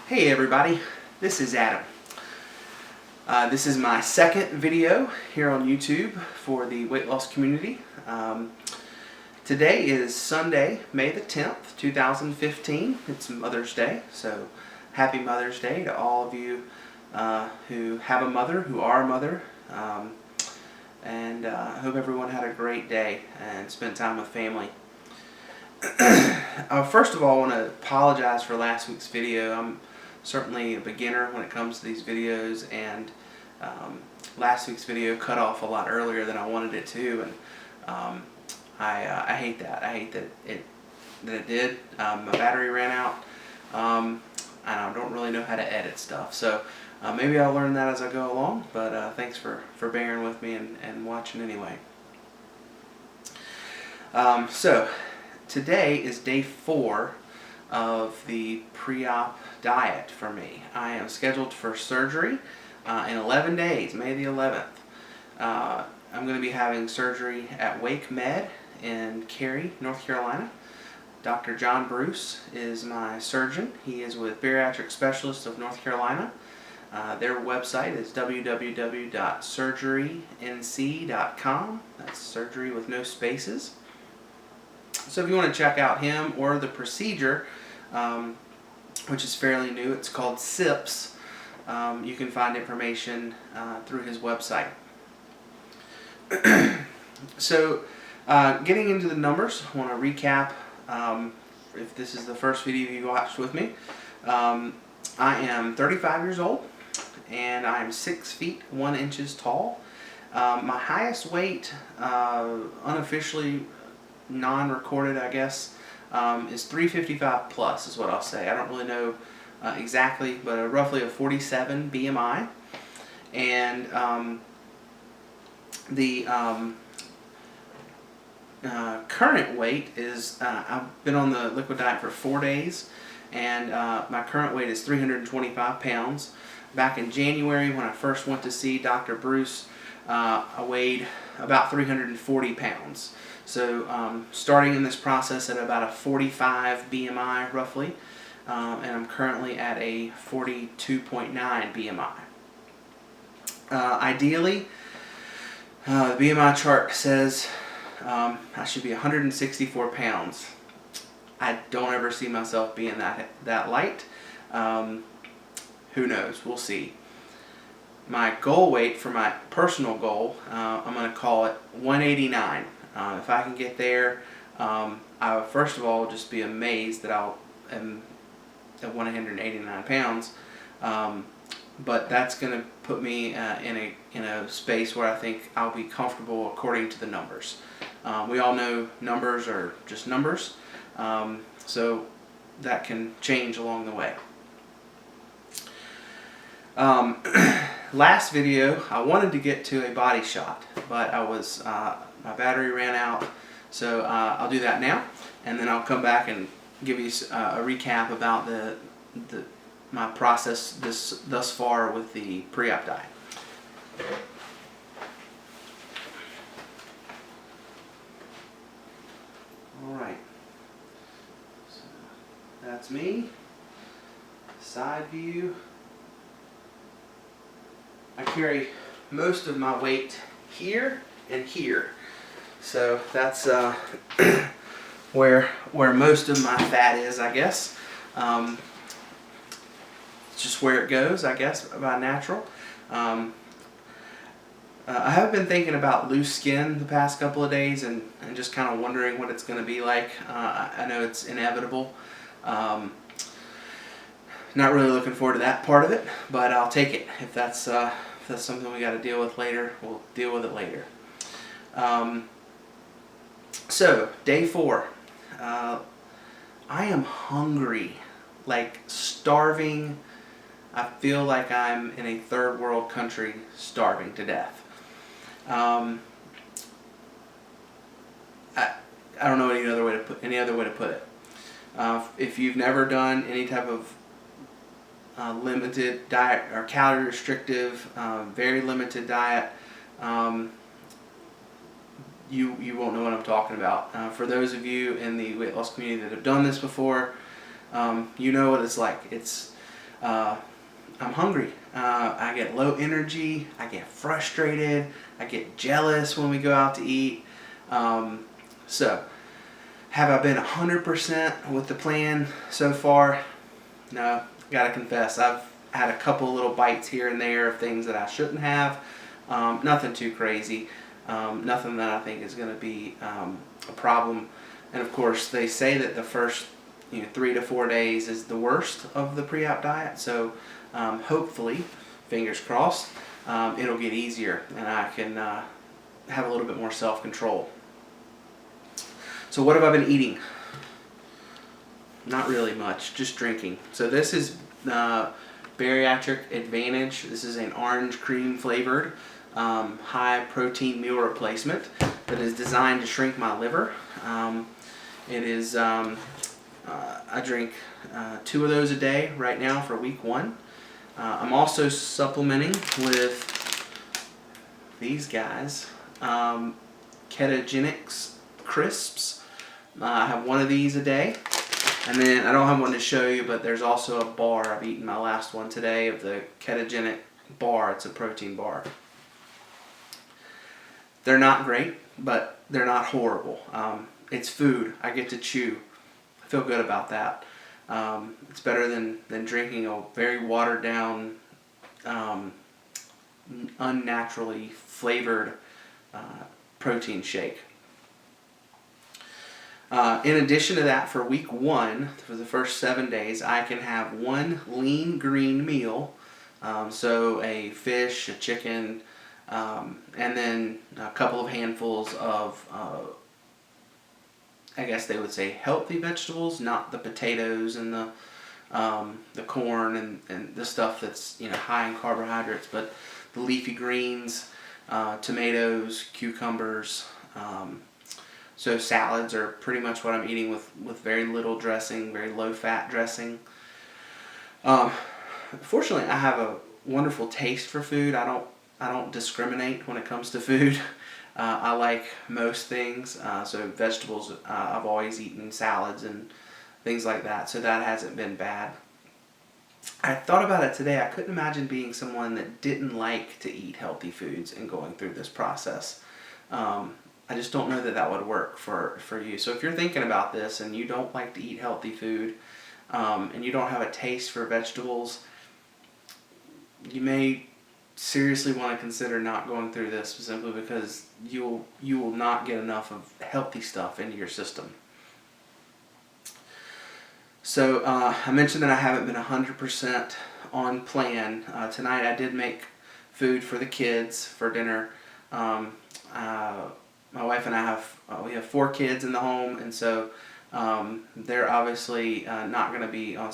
Hey everybody, this is Adam. This is my second video here on YouTube for the weight loss community. Today is Sunday, May the 10th, 2015. It's Mother's Day, so happy Mother's Day to all of you who have a mother, who are a mother. And I hope everyone had a great day and spent time with family. First of all, I want to apologize for last week's video. I'm certainly a beginner when it comes to these videos, and last week's video cut off a lot earlier than I wanted it to, and I hate that. I hate that it did. My battery ran out, and I don't really know how to edit stuff. So maybe I'll learn that as I go along. But thanks for bearing with me and watching anyway. So today is day 4 of the pre-op diet for me. I am scheduled for surgery in 11 days, May the 11th. I'm going to be having surgery at Wake Med in Cary, North Carolina. Dr. John Bruce is my surgeon. He is with Bariatric Specialists of North Carolina. Their website is www.surgerync.com. That's surgery with no spaces. So if you want to check out him or the procedure, which is fairly new, it's called SIPS, you can find information through his website. So getting into the numbers, I want to recap, if this is the first video you watched with me. I am 35 years old, and I am 6 feet 1 inches tall. My highest weight, unofficially non-recorded, I guess, is 355 plus is what I'll say. I don't really know exactly, but roughly a 47 BMI. And the current weight is, I've been on the liquid diet for 4 days, and my current weight is 325 pounds. Back in January, when I first went to see Dr. Bruce, I weighed about 340 pounds. So starting in this process at about a 45 BMI roughly, and I'm currently at a 42.9 BMI. Ideally, the BMI chart says I should be 164 pounds. I don't ever see myself being that light. Who knows? We'll see. My goal weight for my personal goal, I'm going to call it 189. If I can get there, I would first of all just be amazed that I am at 189 pounds. But that's going to put me in a space where I think I'll be comfortable according to the numbers. We all know numbers are just numbers, so that can change along the way. Last video, I wanted to get to a body shot, but my battery ran out, so I'll do that now, and then I'll come back and give you a recap about my process thus far with the pre-op diet. Alright, so that's me, side view. I carry most of my weight here and here, so that's where most of my fat is, I guess. It's just where it goes, I guess, by natural. I have been thinking about loose skin the past couple of days, and just kind of wondering what it's going to be like. I know it's inevitable. Not really looking forward to that part of it, but I'll take it. If that's something we got to deal with later, we'll deal with it later. So, day 4. I am hungry, like starving. I feel like I'm in a third world country starving to death. I don't know any other way to put it. If you've never done any type of limited diet or calorie restrictive, very limited diet, you won't know what I'm talking about. For those of you in the weight loss community that have done this before, you know what it's like. It's I'm hungry. I get low energy. I get frustrated. I get jealous when we go out to eat. So, have I been 100% with the plan so far? No, gotta confess, I've had a couple little bites here and there of things that I shouldn't have. Nothing too crazy. Nothing that I think is going to be a problem. And of course, they say that the first 3 to 4 days is the worst of the pre-op diet. So hopefully, fingers crossed, it'll get easier and I can have a little bit more self-control. So what have I been eating? Not really much, just drinking. So this is Bariatric Advantage. This is an orange cream flavored high protein meal replacement that is designed to shrink my liver. It is, I drink 2 of those a day right now for week 1. I'm also supplementing with these guys, Ketogenics Crisps. I have 1 of these a day. And then I don't have one to show you, but there's also a bar. I've eaten my last one today of the ketogenic bar. It's a protein bar. They're not great, but they're not horrible. It's food. I get to chew. I feel good about that. It's better than drinking a very watered down, unnaturally flavored protein shake. In addition to that, for week 1, for the first 7 days, I can have 1 lean green meal. So a fish, a chicken, and then a couple of handfuls of, I guess they would say healthy vegetables, not the potatoes and the corn and the stuff that's high in carbohydrates, but the leafy greens, tomatoes, cucumbers. So salads are pretty much what I'm eating with very little dressing, very low fat dressing. Fortunately, I have a wonderful taste for food. I don't discriminate when it comes to food. I like most things. So vegetables, I've always eaten salads and things like that. So that hasn't been bad. I thought about it today. I couldn't imagine being someone that didn't like to eat healthy foods and going through this process. I just don't know that would work for you. So if you're thinking about this and you don't like to eat healthy food, and you don't have a taste for vegetables, you may seriously want to consider not going through this simply because you will not get enough of healthy stuff into your system. So I mentioned that I haven't been 100% on plan. Tonight I did make food for the kids for dinner. My wife and I we have 4 kids in the home, and so they're obviously not going to be on